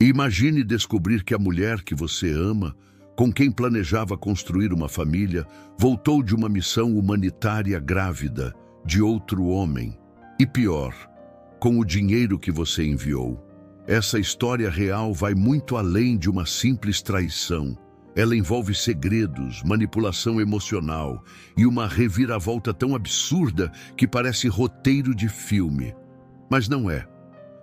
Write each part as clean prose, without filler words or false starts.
Imagine descobrir que a mulher que você ama, com quem planejava construir uma família, voltou de uma missão humanitária grávida de outro homem. E pior, com o dinheiro que você enviou. Essa história real vai muito além de uma simples traição. Ela envolve segredos, manipulação emocional e uma reviravolta tão absurda que parece roteiro de filme. Mas não é.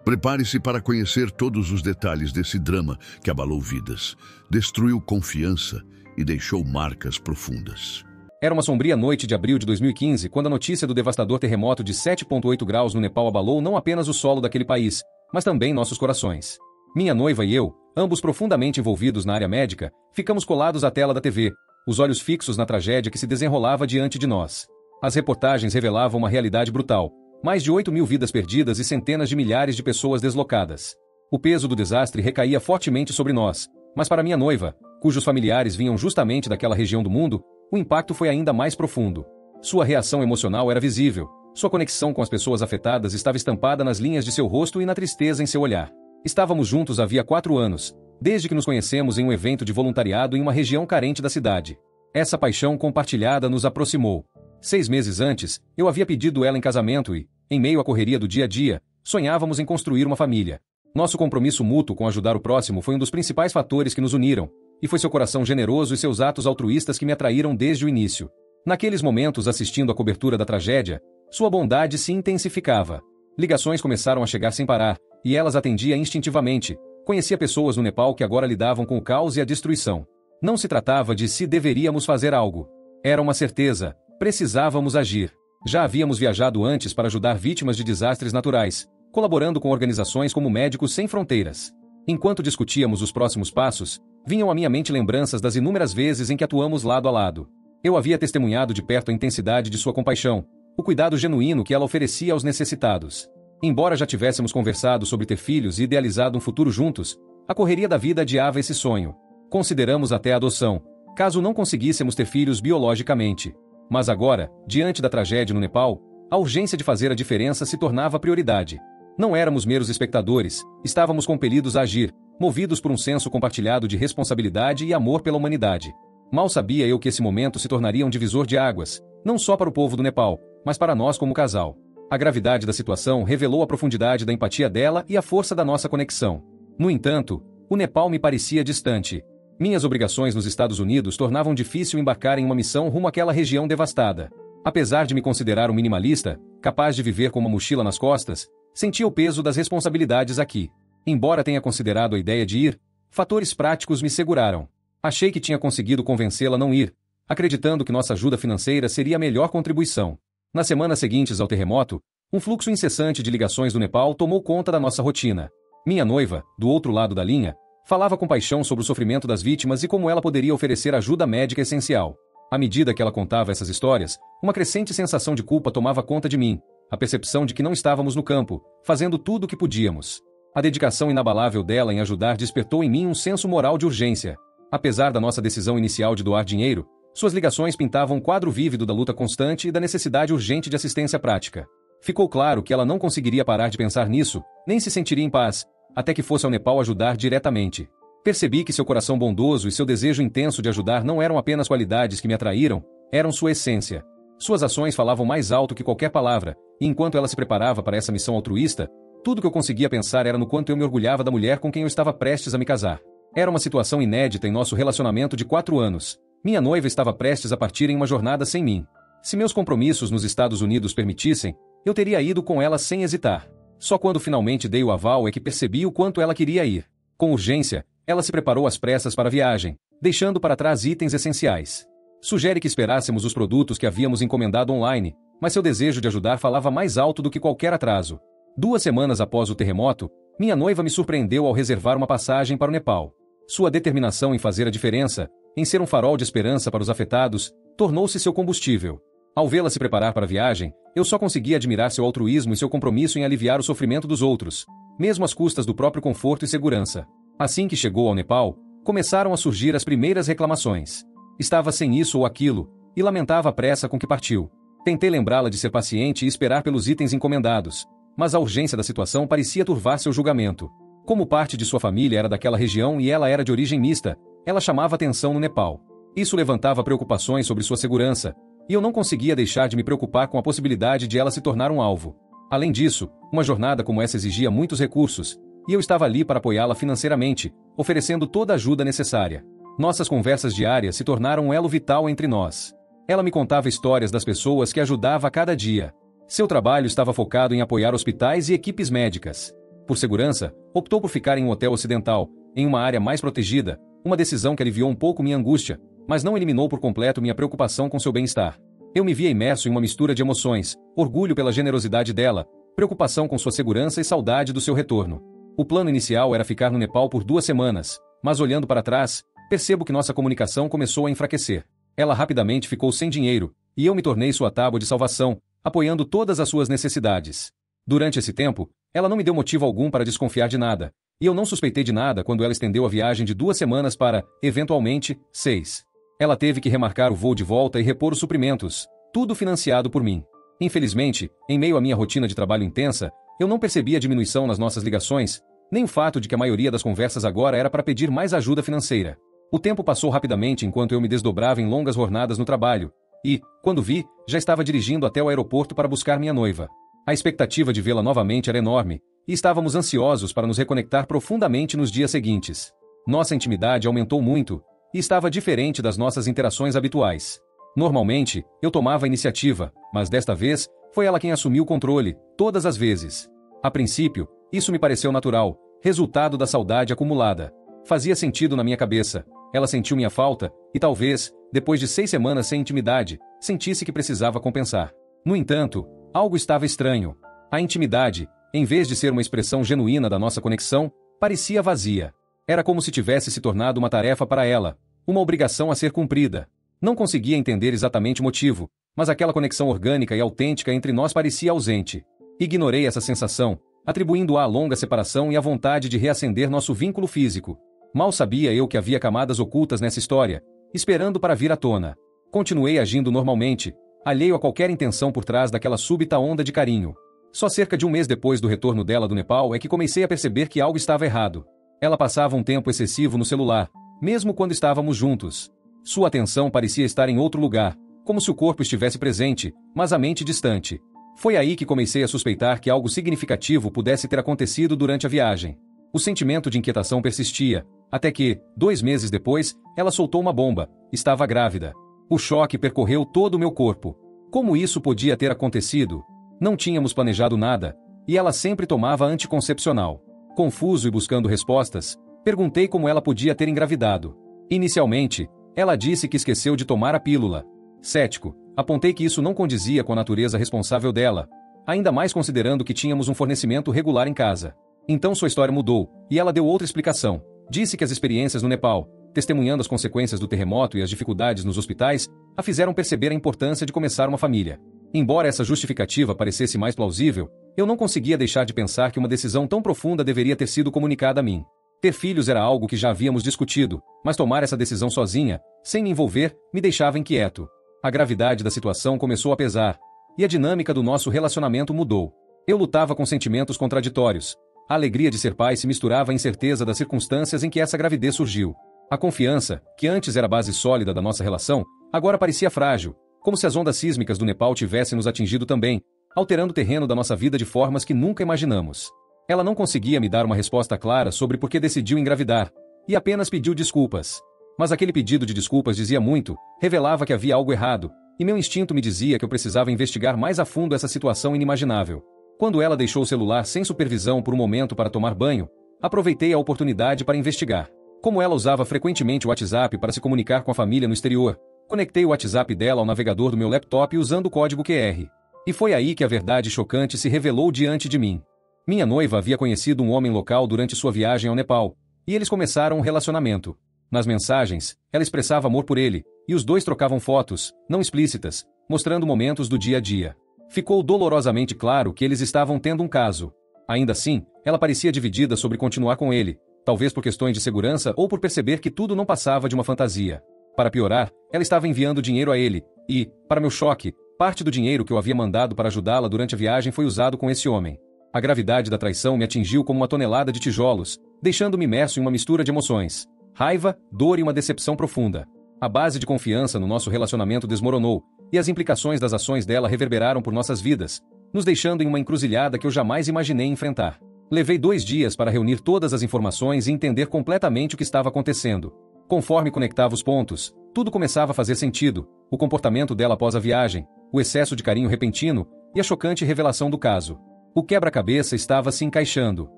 Prepare-se para conhecer todos os detalhes desse drama que abalou vidas, destruiu confiança e deixou marcas profundas. Era uma sombria noite de abril de 2015, quando a notícia do devastador terremoto de 7,8 graus no Nepal abalou não apenas o solo daquele país, mas também nossos corações. Minha noiva e eu, ambos profundamente envolvidos na área médica, ficamos colados à tela da TV, os olhos fixos na tragédia que se desenrolava diante de nós. As reportagens revelavam uma realidade brutal. Mais de 8.000 vidas perdidas e centenas de milhares de pessoas deslocadas. O peso do desastre recaía fortemente sobre nós, mas para minha noiva, cujos familiares vinham justamente daquela região do mundo, o impacto foi ainda mais profundo. Sua reação emocional era visível, sua conexão com as pessoas afetadas estava estampada nas linhas de seu rosto e na tristeza em seu olhar. Estávamos juntos havia 4 anos, desde que nos conhecemos em um evento de voluntariado em uma região carente da cidade. Essa paixão compartilhada nos aproximou. 6 meses antes, eu havia pedido ela em casamento e, em meio à correria do dia a dia, sonhávamos em construir uma família. Nosso compromisso mútuo com ajudar o próximo foi um dos principais fatores que nos uniram, e foi seu coração generoso e seus atos altruístas que me atraíram desde o início. Naqueles momentos, assistindo à cobertura da tragédia, sua bondade se intensificava. Ligações começaram a chegar sem parar, e elas atendia instintivamente. Conhecia pessoas no Nepal que agora lidavam com o caos e a destruição. Não se tratava de se deveríamos fazer algo. Era uma certeza. Precisávamos agir. Já havíamos viajado antes para ajudar vítimas de desastres naturais, colaborando com organizações como Médicos Sem Fronteiras. Enquanto discutíamos os próximos passos, vinham à minha mente lembranças das inúmeras vezes em que atuamos lado a lado. Eu havia testemunhado de perto a intensidade de sua compaixão, o cuidado genuíno que ela oferecia aos necessitados. Embora já tivéssemos conversado sobre ter filhos e idealizado um futuro juntos, a correria da vida adiava esse sonho. Consideramos até a adoção, caso não conseguíssemos ter filhos biologicamente. Mas agora, diante da tragédia no Nepal, a urgência de fazer a diferença se tornava prioridade. Não éramos meros espectadores, estávamos compelidos a agir, movidos por um senso compartilhado de responsabilidade e amor pela humanidade. Mal sabia eu que esse momento se tornaria um divisor de águas, não só para o povo do Nepal, mas para nós como casal. A gravidade da situação revelou a profundidade da empatia dela e a força da nossa conexão. No entanto, o Nepal me parecia distante. Minhas obrigações nos Estados Unidos tornavam difícil embarcar em uma missão rumo àquela região devastada. Apesar de me considerar um minimalista, capaz de viver com uma mochila nas costas, sentia o peso das responsabilidades aqui. Embora tenha considerado a ideia de ir, fatores práticos me seguraram. Achei que tinha conseguido convencê-la a não ir, acreditando que nossa ajuda financeira seria a melhor contribuição. Nas semanas seguintes ao terremoto, um fluxo incessante de ligações do Nepal tomou conta da nossa rotina. Minha noiva, do outro lado da linha, falava com paixão sobre o sofrimento das vítimas e como ela poderia oferecer ajuda médica essencial. À medida que ela contava essas histórias, uma crescente sensação de culpa tomava conta de mim, a percepção de que não estávamos no campo, fazendo tudo o que podíamos. A dedicação inabalável dela em ajudar despertou em mim um senso moral de urgência. Apesar da nossa decisão inicial de doar dinheiro, suas ligações pintavam um quadro vívido da luta constante e da necessidade urgente de assistência prática. Ficou claro que ela não conseguiria parar de pensar nisso, nem se sentiria em paz, até que fosse ao Nepal ajudar diretamente. Percebi que seu coração bondoso e seu desejo intenso de ajudar não eram apenas qualidades que me atraíram, eram sua essência. Suas ações falavam mais alto que qualquer palavra, e enquanto ela se preparava para essa missão altruísta, tudo que eu conseguia pensar era no quanto eu me orgulhava da mulher com quem eu estava prestes a me casar. Era uma situação inédita em nosso relacionamento de 4 anos. Minha noiva estava prestes a partir em uma jornada sem mim. Se meus compromissos nos Estados Unidos permitissem, eu teria ido com ela sem hesitar. Só quando finalmente dei o aval é que percebi o quanto ela queria ir. Com urgência, ela se preparou às pressas para a viagem, deixando para trás itens essenciais. Sugere que esperássemos os produtos que havíamos encomendado online, mas seu desejo de ajudar falava mais alto do que qualquer atraso. 2 semanas após o terremoto, minha noiva me surpreendeu ao reservar uma passagem para o Nepal. Sua determinação em fazer a diferença, em ser um farol de esperança para os afetados, tornou-se seu combustível. Ao vê-la se preparar para a viagem, eu só conseguia admirar seu altruísmo e seu compromisso em aliviar o sofrimento dos outros, mesmo às custas do próprio conforto e segurança. Assim que chegou ao Nepal, começaram a surgir as primeiras reclamações. Estava sem isso ou aquilo, e lamentava a pressa com que partiu. Tentei lembrá-la de ser paciente e esperar pelos itens encomendados, mas a urgência da situação parecia turvar seu julgamento. Como parte de sua família era daquela região e ela era de origem mista, ela chamava atenção no Nepal. Isso levantava preocupações sobre sua segurança, e eu não conseguia deixar de me preocupar com a possibilidade de ela se tornar um alvo. Além disso, uma jornada como essa exigia muitos recursos, e eu estava ali para apoiá-la financeiramente, oferecendo toda a ajuda necessária. Nossas conversas diárias se tornaram um elo vital entre nós. Ela me contava histórias das pessoas que ajudava a cada dia. Seu trabalho estava focado em apoiar hospitais e equipes médicas. Por segurança, optou por ficar em um hotel ocidental, em uma área mais protegida, uma decisão que aliviou um pouco minha angústia, mas não eliminou por completo minha preocupação com seu bem-estar. Eu me via imerso em uma mistura de emoções, orgulho pela generosidade dela, preocupação com sua segurança e saudade do seu retorno. O plano inicial era ficar no Nepal por 2 semanas, mas olhando para trás, percebo que nossa comunicação começou a enfraquecer. Ela rapidamente ficou sem dinheiro, e eu me tornei sua tábua de salvação, apoiando todas as suas necessidades. Durante esse tempo, ela não me deu motivo algum para desconfiar de nada, e eu não suspeitei de nada quando ela estendeu a viagem de 2 semanas para, eventualmente, 6. Ela teve que remarcar o voo de volta e repor os suprimentos, tudo financiado por mim. Infelizmente, em meio à minha rotina de trabalho intensa, eu não percebi a diminuição nas nossas ligações, nem o fato de que a maioria das conversas agora era para pedir mais ajuda financeira. O tempo passou rapidamente enquanto eu me desdobrava em longas jornadas no trabalho, e, quando vi, já estava dirigindo até o aeroporto para buscar minha noiva. A expectativa de vê-la novamente era enorme, e estávamos ansiosos para nos reconectar profundamente nos dias seguintes. Nossa intimidade aumentou muito, e estava diferente das nossas interações habituais. Normalmente, eu tomava a iniciativa, mas desta vez, foi ela quem assumiu o controle, todas as vezes. A princípio, isso me pareceu natural, resultado da saudade acumulada. Fazia sentido na minha cabeça. Ela sentiu minha falta, e talvez, depois de 6 semanas sem intimidade, sentisse que precisava compensar. No entanto, algo estava estranho. A intimidade, em vez de ser uma expressão genuína da nossa conexão, parecia vazia. Era como se tivesse se tornado uma tarefa para ela, uma obrigação a ser cumprida. Não conseguia entender exatamente o motivo, mas aquela conexão orgânica e autêntica entre nós parecia ausente. Ignorei essa sensação, atribuindo-a à longa separação e à vontade de reacender nosso vínculo físico. Mal sabia eu que havia camadas ocultas nessa história, esperando para vir à tona. Continuei agindo normalmente, alheio a qualquer intenção por trás daquela súbita onda de carinho. Só cerca de 1 mês depois do retorno dela do Nepal é que comecei a perceber que algo estava errado. Ela passava um tempo excessivo no celular, mesmo quando estávamos juntos. Sua atenção parecia estar em outro lugar, como se o corpo estivesse presente, mas a mente distante. Foi aí que comecei a suspeitar que algo significativo pudesse ter acontecido durante a viagem. O sentimento de inquietação persistia, até que, 2 meses depois, ela soltou uma bomba. Estava grávida. O choque percorreu todo o meu corpo. Como isso podia ter acontecido? Não tínhamos planejado nada, e ela sempre tomava anticoncepcional. Confuso e buscando respostas, perguntei como ela podia ter engravidado. Inicialmente, ela disse que esqueceu de tomar a pílula. Cético, apontei que isso não condizia com a natureza responsável dela, ainda mais considerando que tínhamos um fornecimento regular em casa. Então sua história mudou, e ela deu outra explicação. Disse que as experiências no Nepal, testemunhando as consequências do terremoto e as dificuldades nos hospitais, a fizeram perceber a importância de começar uma família. Embora essa justificativa parecesse mais plausível, eu não conseguia deixar de pensar que uma decisão tão profunda deveria ter sido comunicada a mim. Ter filhos era algo que já havíamos discutido, mas tomar essa decisão sozinha, sem me envolver, me deixava inquieto. A gravidade da situação começou a pesar, e a dinâmica do nosso relacionamento mudou. Eu lutava com sentimentos contraditórios. A alegria de ser pai se misturava à incerteza das circunstâncias em que essa gravidez surgiu. A confiança, que antes era a base sólida da nossa relação, agora parecia frágil, como se as ondas sísmicas do Nepal tivessem nos atingido também, alterando o terreno da nossa vida de formas que nunca imaginamos. Ela não conseguia me dar uma resposta clara sobre por que decidiu engravidar, e apenas pediu desculpas. Mas aquele pedido de desculpas dizia muito, revelava que havia algo errado, e meu instinto me dizia que eu precisava investigar mais a fundo essa situação inimaginável. Quando ela deixou o celular sem supervisão por um momento para tomar banho, aproveitei a oportunidade para investigar. Como ela usava frequentemente o WhatsApp para se comunicar com a família no exterior, conectei o WhatsApp dela ao navegador do meu laptop usando o código QR. E foi aí que a verdade chocante se revelou diante de mim. Minha noiva havia conhecido um homem local durante sua viagem ao Nepal, e eles começaram um relacionamento. Nas mensagens, ela expressava amor por ele, e os dois trocavam fotos, não explícitas, mostrando momentos do dia a dia. Ficou dolorosamente claro que eles estavam tendo um caso. Ainda assim, ela parecia dividida sobre continuar com ele, talvez por questões de segurança ou por perceber que tudo não passava de uma fantasia. Para piorar, ela estava enviando dinheiro a ele, e, para meu choque, parte do dinheiro que eu havia mandado para ajudá-la durante a viagem foi usado com esse homem. A gravidade da traição me atingiu como uma tonelada de tijolos, deixando-me imerso em uma mistura de emoções: raiva, dor e uma decepção profunda. A base de confiança no nosso relacionamento desmoronou, e as implicações das ações dela reverberaram por nossas vidas, nos deixando em uma encruzilhada que eu jamais imaginei enfrentar. Levei 2 dias para reunir todas as informações e entender completamente o que estava acontecendo. Conforme conectava os pontos, tudo começava a fazer sentido: o comportamento dela após a viagem, o excesso de carinho repentino e a chocante revelação do caso. O quebra-cabeça estava se encaixando.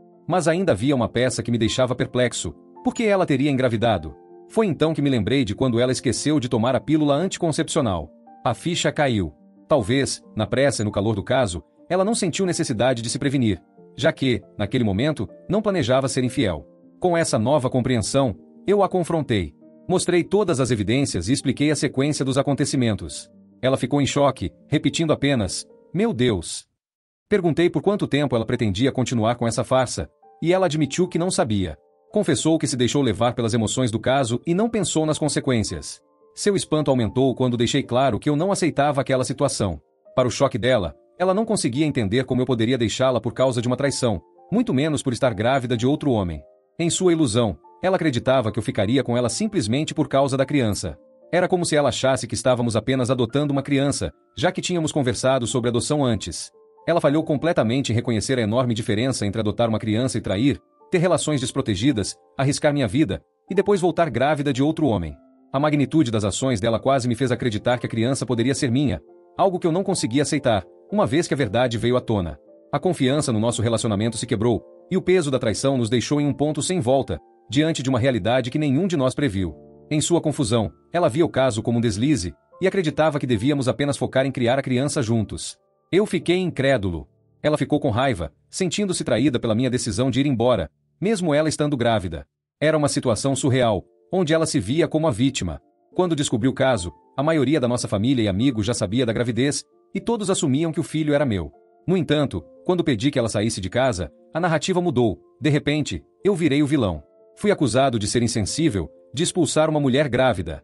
Mas ainda havia uma peça que me deixava perplexo: por que ela teria engravidado? Foi então que me lembrei de quando ela esqueceu de tomar a pílula anticoncepcional. A ficha caiu. Talvez, na pressa e no calor do caso, ela não sentiu necessidade de se prevenir, já que, naquele momento, não planejava ser infiel. Com essa nova compreensão, eu a confrontei. Mostrei todas as evidências e expliquei a sequência dos acontecimentos. Ela ficou em choque, repetindo apenas: "Meu Deus!" Perguntei por quanto tempo ela pretendia continuar com essa farsa, e ela admitiu que não sabia. Confessou que se deixou levar pelas emoções do caso e não pensou nas consequências. Seu espanto aumentou quando deixei claro que eu não aceitava aquela situação. Para o choque dela, ela não conseguia entender como eu poderia deixá-la por causa de uma traição, muito menos por estar grávida de outro homem. Em sua ilusão, ela acreditava que eu ficaria com ela simplesmente por causa da criança. Era como se ela achasse que estávamos apenas adotando uma criança, já que tínhamos conversado sobre adoção antes. Ela falhou completamente em reconhecer a enorme diferença entre adotar uma criança e trair, ter relações desprotegidas, arriscar minha vida, e depois voltar grávida de outro homem. A magnitude das ações dela quase me fez acreditar que a criança poderia ser minha, algo que eu não conseguia aceitar, uma vez que a verdade veio à tona. A confiança no nosso relacionamento se quebrou, e o peso da traição nos deixou em um ponto sem volta, diante de uma realidade que nenhum de nós previu. Em sua confusão, ela via o caso como um deslize, e acreditava que devíamos apenas focar em criar a criança juntos. Eu fiquei incrédulo. Ela ficou com raiva, sentindo-se traída pela minha decisão de ir embora, mesmo ela estando grávida. Era uma situação surreal, onde ela se via como a vítima. Quando descobri o caso, a maioria da nossa família e amigos já sabia da gravidez, e todos assumiam que o filho era meu. No entanto, quando pedi que ela saísse de casa, a narrativa mudou. De repente, eu virei o vilão. Fui acusado de ser insensível, de expulsar uma mulher grávida.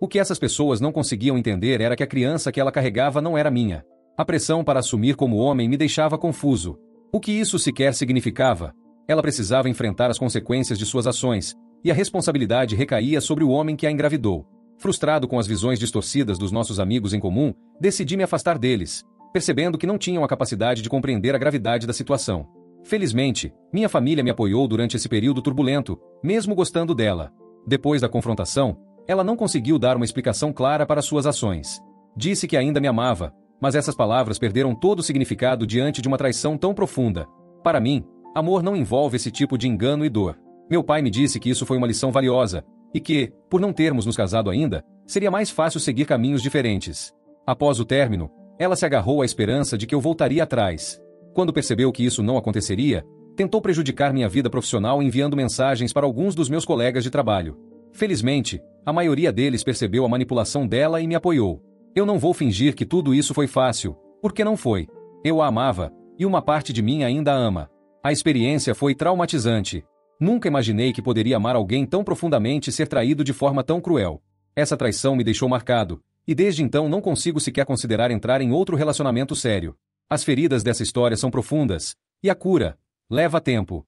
O que essas pessoas não conseguiam entender era que a criança que ela carregava não era minha. A pressão para assumir como homem me deixava confuso. O que isso sequer significava? Ela precisava enfrentar as consequências de suas ações, e a responsabilidade recaía sobre o homem que a engravidou. Frustrado com as visões distorcidas dos nossos amigos em comum, decidi me afastar deles, percebendo que não tinham a capacidade de compreender a gravidade da situação. Felizmente, minha família me apoiou durante esse período turbulento, mesmo gostando dela. Depois da confrontação, ela não conseguiu dar uma explicação clara para suas ações. Disse que ainda me amava, mas essas palavras perderam todo o significado diante de uma traição tão profunda. Para mim, amor não envolve esse tipo de engano e dor. Meu pai me disse que isso foi uma lição valiosa, e que, por não termos nos casado ainda, seria mais fácil seguir caminhos diferentes. Após o término, ela se agarrou à esperança de que eu voltaria atrás. Quando percebeu que isso não aconteceria, tentou prejudicar minha vida profissional enviando mensagens para alguns dos meus colegas de trabalho. Felizmente, a maioria deles percebeu a manipulação dela e me apoiou. Eu não vou fingir que tudo isso foi fácil, porque não foi. Eu a amava, e uma parte de mim ainda a ama. A experiência foi traumatizante. Nunca imaginei que poderia amar alguém tão profundamente e ser traído de forma tão cruel. Essa traição me deixou marcado, e desde então não consigo sequer considerar entrar em outro relacionamento sério. As feridas dessa história são profundas, e a cura leva tempo.